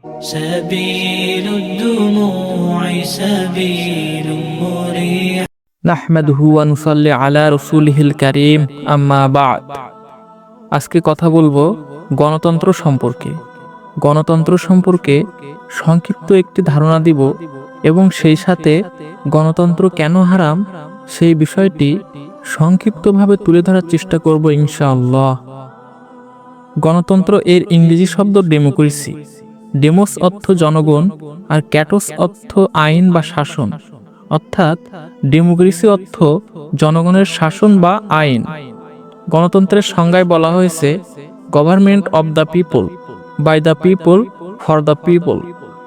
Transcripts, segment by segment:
سبيل الدموع سبيل مريح নাহমাদুহু ওয়া নুসাল্লি আলা রাসূলিহিল কারীম আম্মা বা'দ। আজকে কথা বলবো গণতন্ত্র সম্পর্কে। গণতন্ত্র সম্পর্কে সংক্ষিপ্ত একটি ধারণা দিব এবং সেই সাথে গণতন্ত্র কেন হারাম সেই বিষয়টি সংক্ষিপ্তভাবে তুলে ধরার চেষ্টা করব ইনশাআল্লাহ। গণতন্ত্র এর ইংরেজি শব্দ ডেমোক্রেসি। ডেমোস অর্থ জনগণ আর ক্যাটোস অর্থ আইন বা শাসন, অর্থাৎ ডেমোক্রেসি অর্থ জনগণের শাসন বা আইন। গণতন্ত্রের সংজ্ঞায় বলা হয়েছে government of the people, by the people, for the people,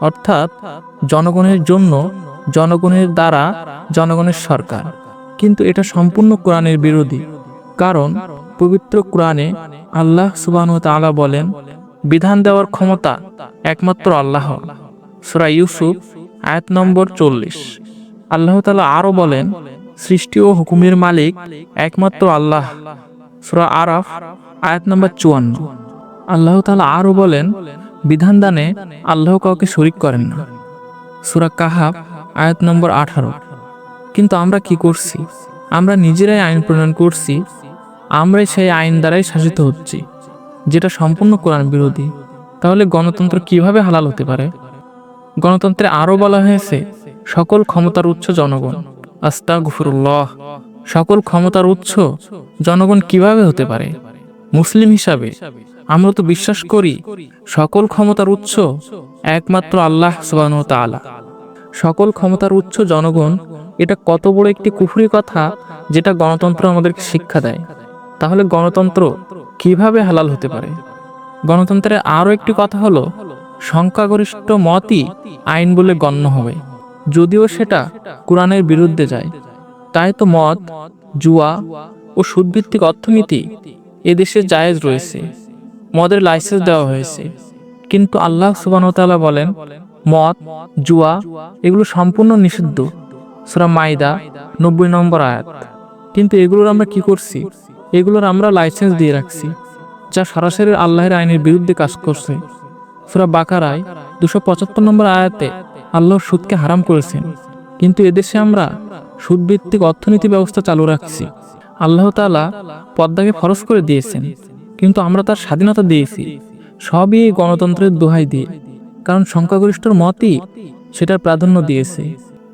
অর্থাৎ জনগণের জন্য, জনগণের দ্বারা, জনগণের সরকার। কিন্তু এটা সম্পূর্ণ কোরআনের বিরোধী, কারণ পবিত্র কোরআনে আল্লাহ সুবহানাহু ওয়া তাআলা বলেন বিধান দেওয়ার ক্ষমতা একমাত্র আল্লাহর। সূরা ইউসুফ আয়াত নম্বর 40। আল্লাহ তাআলা আরো বলেন সৃষ্টি ও হুকুমের মালিক একমাত্র আল্লাহ। সূরা আরাফ আয়াত নম্বর 54। আল্লাহ তাআলা আরো বলেন বিধান দানে আল্লাহ কাউকে শরীক করেন না। সূরা কাহাফ আয়াত নম্বর 18। কিন্তু আমরা কি করছি? আমরা নিজেরাই আইন প্রণয়ন করছি, আমরাই সেই আইন দ্বারাই শাসিত হচ্ছি, যেটা সম্পূর্ণ কোরআন বিরোধী। তাহলে গণতন্ত্র কিভাবে হালাল হতে পারে? গণতন্ত্রে আরো বলা হয়েছে সকল ক্ষমতার উৎস জনগণ। আস্তাগফিরুল্লাহ। সকল ক্ষমতার উৎস জনগণ কিভাবে হতে পারে? মুসলিম হিসাবে আমরা তো বিশ্বাস করি সকল ক্ষমতার উৎস একমাত্র আল্লাহ সুবহানাহু ওয়া তাআলা। সকল ক্ষমতার উৎস জনগণ, এটা কত বড় একটি কুফরি কথা যেটা গণতন্ত্র আমাদেরকে শিক্ষা দেয়। তাহলে গণতন্ত্র কিভাবে হালাল হতে পারে? গণতন্ত্রের আরো একটি কথা হলো সংখ্যাগরিষ্ঠ মতই আইন বলে গণ্য হবে, যদিও সেটা কোরআনের বিরুদ্ধে যায়। তাই তো মদ, জুয়া ও সুদভিত্তিক অর্থনীতি এদেশে জায়েজ রয়েছে, মদের লাইসেন্স দেওয়া হয়েছে। কিন্তু আল্লাহ সুবহানাহু ওয়া তাআলা বলেন মদ, জুয়া এগুলো সম্পূর্ণ নিষিদ্ধ। সূরা মাইদা 90 নম্বর আয়াত। কিন্তু এগুলোর আমরা কি করছি? এগুলোর আমরা লাইসেন্স দিয়ে রাখছি, যা সরাসরি আল্লাহর আইনের বিরুদ্ধে কাজ করছে। সূরা বাকারায় 275 নম্বর আয়াতে আল্লাহ সুদকে হারাম করেছেন, কিন্তু এদেশে আমরা সুদভিত্তিক অর্থনীতি ব্যবস্থা চালু রাখছি। আল্লাহ তাআলা পর্দাকে ফরজ করে দিয়েছেন, কিন্তু আমরা তার স্বাধীনতা দিয়েছি, সবই এই গণতন্ত্রের দোহাই দিয়ে, কারণ সংখ্যাগরিষ্ঠর মতই সেটার প্রাধান্য দিয়েছে।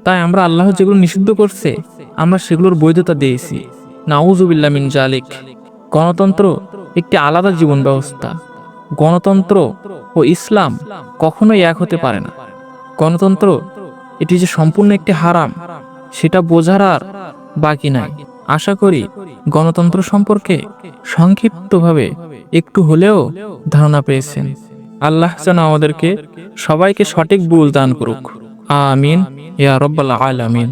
তাই আমরা আল্লাহ যেগুলো নিষিদ্ধ করছে আমরা সেগুলোর বৈধতা দিয়েছি। নাউযুবিল্লাহ মিন জালিক। গণতন্ত্র একটি আলাদা জীবন ব্যবস্থা। গণতন্ত্র ও ইসলাম কখনোই এক হতে পারে না। গণতন্ত্র এটি যে সম্পূর্ণ একটি হারাম সেটা বোঝার আর বাকি নাই। আশা করি গণতন্ত্র সম্পর্কে সংক্ষিপ্তভাবে একটু হলেও ধারণা পেয়েছেন। আল্লাহ যেন আমাদেরকে সবাইকে সঠিক বুঝ দান করুক। আমিন ইয়া রাব্বাল আলামিন।